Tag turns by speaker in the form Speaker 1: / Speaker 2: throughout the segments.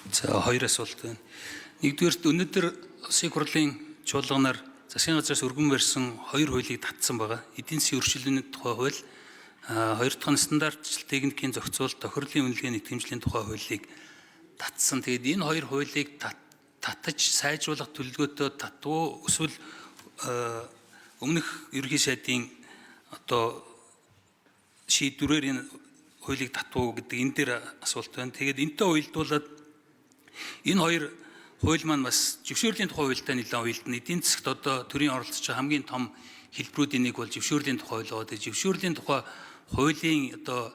Speaker 1: За хоёр асуулт байна. Нэгдүгээрт өнөөдөр Улсын хурлын чуулганаар засгийн газраас өргөн барьсан хоёр хуулийг татсан байгаа. Эдийн засгийн өршөөлөний тухай хууль, хоёр дахь нь стандартчлал техникийн зохицуул, тохирлын үнэлгээний итгэмжлийн тухай хуулийг татсан. Тэгээд энэ хоёр хуулийг татаж сайжруулах төлөвлөгөөтэй татвуу эсвэл өмнөх ерөнхий сайдын одоо шийдвэрээр энэ хуулийг татвуу гэдэг энэ дээр асуулт байна. Тэгээд энэтэй уялдуулаад энэ хоёр хууль маань бас зөвшөөрлийн тухай хуультай нэлээд уялдана. Эдийн засгт одоо төрийн оролцож байгаа хамгийн том хэлбэрүүдийн нэг бол зөвшөөрлийн тухай хууль. Тэгээд зөвшөөрлийн тухай хуулийн одоо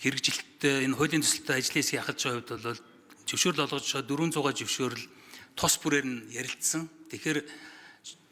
Speaker 1: хэрэгжилттэй энэ хуулийн төсөлтөд ажлын хэсгийг хахаж байгаа хувьд бол зөвшөөрөл олгож 400 зөвшөөрөл тус бүрээр нь ярилцсан. Тэгэхээр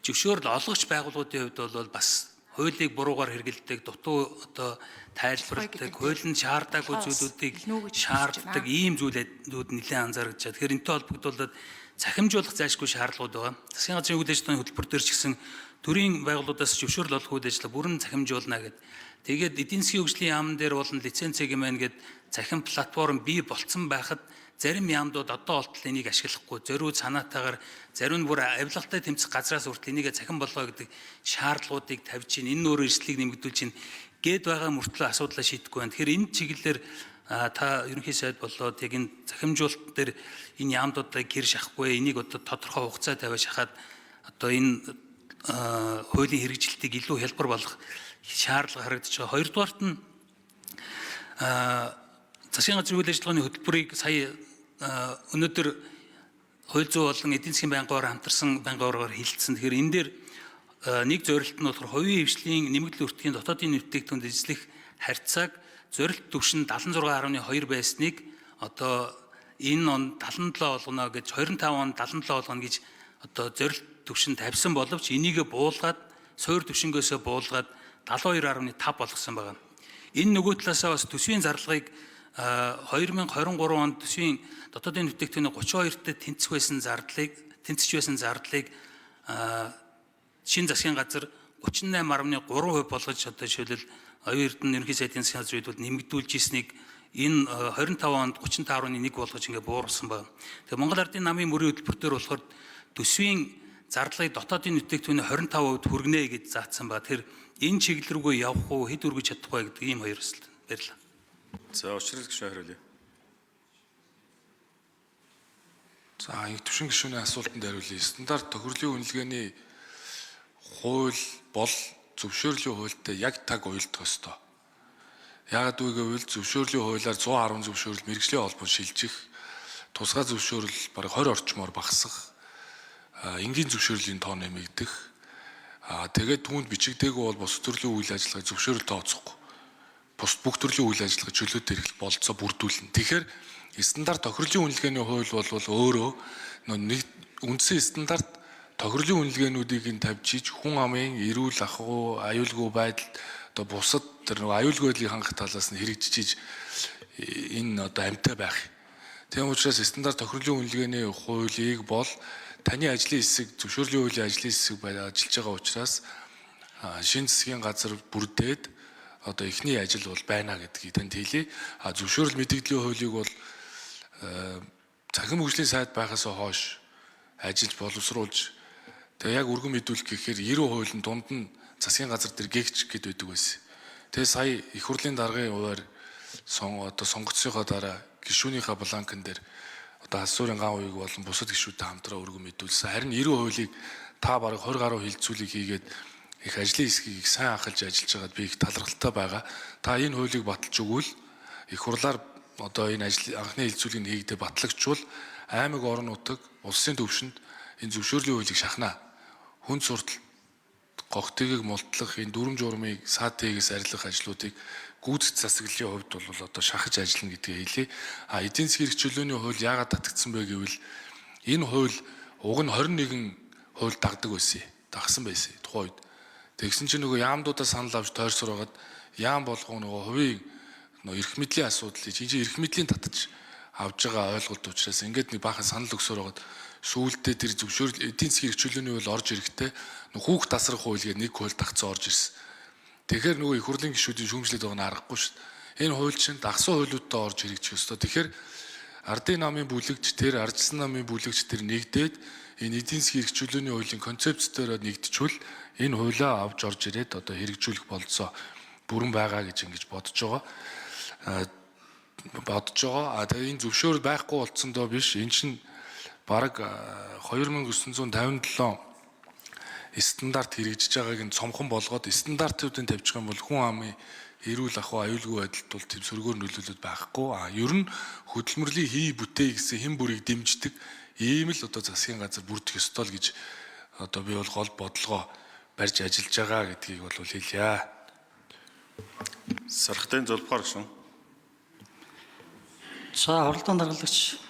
Speaker 1: зөвшөөрөл олгогч байгууллагуудын хувьд бол бас хуулийг буруугаар хэрэгэлдэг, дутуу одоо тайлбарладаг, хуулийн шаардаагүй зүйлүүдийг шаарддаг ийм зүйлүүд нэлээд анзаарч байгаа. Тэгэхээр энэтэй холбогдуулаад цахимжуулах зайлшгүй шаардлагууд байгаа. Засгийн газрын үйл ажиллагааны хөтөлбөр дээр ч гэсэн төрийн байгууллагуудаас зөвшөөрөл олох үйл ажиллагаа бүрэн цахимжуулна гэдэг. Тэгээд эдийн засгийн хөгжлийн яамн дээр болон лицензийг мэн гээд цахим платформ бий болцсон байхад зарим яамдууд одоо болтол энийг ашиглахгүй зориуд санаатаагаар зарим нь бүр авилгалтай тэмцэх газраас хүртэл энийг цахим болгоо гэдэг шаардлагуудыг тавьж чинь энэ өөрөөр эрсдлийг нэмэгдүүлж чинь гээд байгаа мөртлөө асуудлаа шийдэхгүй байна. Тэгэхээр энэ чиглэлээр та ерөнхий сайд болоод яг энэ захимжуулалт дээр энэ яамдуудыг гэр шахахгүй энийг одоо тодорхой хугацаа тавиа шахаад одоо энэ хуулийн хэрэгжилтийг илүү хялбар болгох шаардлага харагдаж байгаа. Хоёрдугаарт нь засгийн газрын үйл ажиллагааны хөтөлбөрийг сая өнөөдөр хууль зүйн болон эдийн засгийн байнгаар хамтарсан байнгаараар хилцсэн. Тэгэхээр энэ дээр нэг зорилт нь болохоор хувийн хвшлийн нэмэгдэл өртгийн дотоодын нэвтрүүлэгтөнд эзлэх харьцааг зорилт түвшин 76.2 байсныг одоо энэ он 77 болгоно гэж 25 он 77 болгоно гэж одоо зорилт түвшин тавьсан боловч энийг буулгаад суур түвшингөөсөө буулгаад 72.5 болгосон байна. Энэ нөгөө талаасаа бас төсвийн зарлагыг 2023 онд төсвийн дотоодын бүтээгдэхүүний 32-т тэнцэж байсан зардлыг шинэ засгийн газар 38.3% болгож одоо жишээлбэл оюун эрдэнэ ерөнхий сайдын засгийн газрын үед нэмэгдүүлж ирснийг энэ 25 онд 35.1 болгож ингээ бууруулсан байна. Тэгээ Монгол Ардын намын мөрийн хөтөлбөр дээр болохоор төсвийн зардлыг дотоодын бүтээгдэхүүний 25% хүргэнэ гэж заасан ба тэр энэ чиглэл рүүгээ явах уу хэд өргөж чадах вэ гэдэг ийм хоёр асуулт баярлалаа.
Speaker 2: За учрал гишүүн хариулъя.
Speaker 3: За их төвшин гишүүний асуултанд хариулъя. Стандарт тохирлын үнэлгээний хууль бол зөвшөөрлийн хуультай яг таг уялдах ёстой. Яагаад вэ гэвэл зөвшөөрлийн хуулиар 110 зөвшөөрөл мэргэжлийн холбонд шилжих, тусгай зөвшөөрөл бараг 20 орчмоор багасах, энгийн зөвшөөрлийн тоо нэмэгдэх, тэгээд түүнд бичигдээгүй бол бус төрлийн үйл ажиллагааг зөвшөөрөл тооцохгүй. Бус бүх төрлийн үйл ажиллагаа чөлөөт эрхэл болцоо бүрдүүлнэ. Тэгэхээр стандарт тохирлын үнэлгээний хууль бол өөрөө нэг үндсэн стандарт тохирлын үнэлгээнүүдийг нь тавьж хүн амын эрүүл ахуй, аюулгүй байдал одоо бусад тэр аюулгүй байдлыг хангах талаас нь хэрэгжиж энэ одоо амьтаа байх. Тийм учраас стандарт тохирлын үнэлгээний хуулийг бол таны ажлын хэсэг зөвшөөрлийн хуулийн ажлын хэсэг ажиллаж байгаа учраас шинэ засгийн газар бүрдээд одоо эхний ажил бол байна гэдгийг танд хэлье. Зөвшөөрөл мэдээллийн хуулийг бол цахим хөгжлийн сайд байхаас хойш ажиллаж боловсруулж тэгээ яг өргөн мэдүүлэх гэхээр 90% нь дунд нь засгийн газар дээр гээгч гээд байдаг байсан. Тэгээ сая их хурлын даргын хуваар сонгогдсныхоо дараа гишүүнийхээ бланкн дээр одоо асуурын ган үеиг болон бусад гишүүдтэй хамтраа өргөн мэдүүлсэн. Харин 90%-ийг та бараг 20 гаруй хилцүүлэг хийгээд их ажлын хэсгийг сайн анхалж ажиллаж байгаад би их талархалтай байгаа. Та энэ хуулийг баталж өгвөл их хурлаар одоо энэ ажил анхны хилцүүлгийг хийгдээ батлагчвал аймаг орон нутаг улсын төвшөнд энэ зөвшөөрлийн хуулийг шахнаа. Хүн суртал гогтгийг мултлах энэ дүрм журмыг САТ-ээс арилгах ажлуудыг гүйцэтгэх засаглалын хувьд бол одоо шахаж ажиллана гэдгийг хэлье. Эдийн засгийн эрх чөлөөний хууль яагаад татагдсан бэ гэвэл энэ хууль уг нь 21 хууль дагсан байсан тухайн үед. Тэгсэн чинь нөгөө яамдуудаа санал авч тойрсоор байгаад яам болгоо нөгөө хувийн эрх мэдлийн асуудлыг чинь эрх мэдлийн татаж авж байгаа ойлголт учраас ингээд нэг баахан санал өгсөөр байгаад сүүлдээ тэр зөвшөөрөл эдийн засгийн эрх чөлөөний хууль орж ирэхдээ хүүхд тасрах хууль гэдэг нэг хууль тагцсан орж ирсэн. Тэгэхээр нөгөө их хурлын гишүүдийн шүүмжлээд байгаа нь аргагүй шүү дээ. Энэ хууль чинь дагсан хуулиудтай орж хэрэгжих ёстой. Тэгэхээр ардын намын бүлэгч тэр, ардчилсан намын бүлэгч тэр нэгдээд энэ эдийн засгийн хэрэгжүүлээний хуулийн концепцээр нэгдчихвэл энэ хуулиа авч орж ирээд одоо хэрэгжүүлэх болцоо бүрэн байгаа гэж ингэж бодож байгаа. Тэгээ энэ зөвшөөрөл байхгүй болцсондоо биш. Энэ чинь бараг 2957 стандарт хэрэгжиж байгааг нь цомхон болгоод стандартуудыг тавьчих юм бол хүн амын эрүүл ахуй аюулгүй байдалд бол тийм сөргөөр нөлөөлөд байхгүй. Ер нь хөдөлмөрлөлийн хий бүтээй гэсэн хэн бүрийг дэмждэг ийм л одоо засгийн газар бүрдэх ёстой л гэж одоо би бол гол бодлогоо барьж ажиллаж байгаа гэдгийг бол хэлье.
Speaker 2: Сархтын Зулбахар гүшүүн.
Speaker 4: За, хуралдаан даргалагч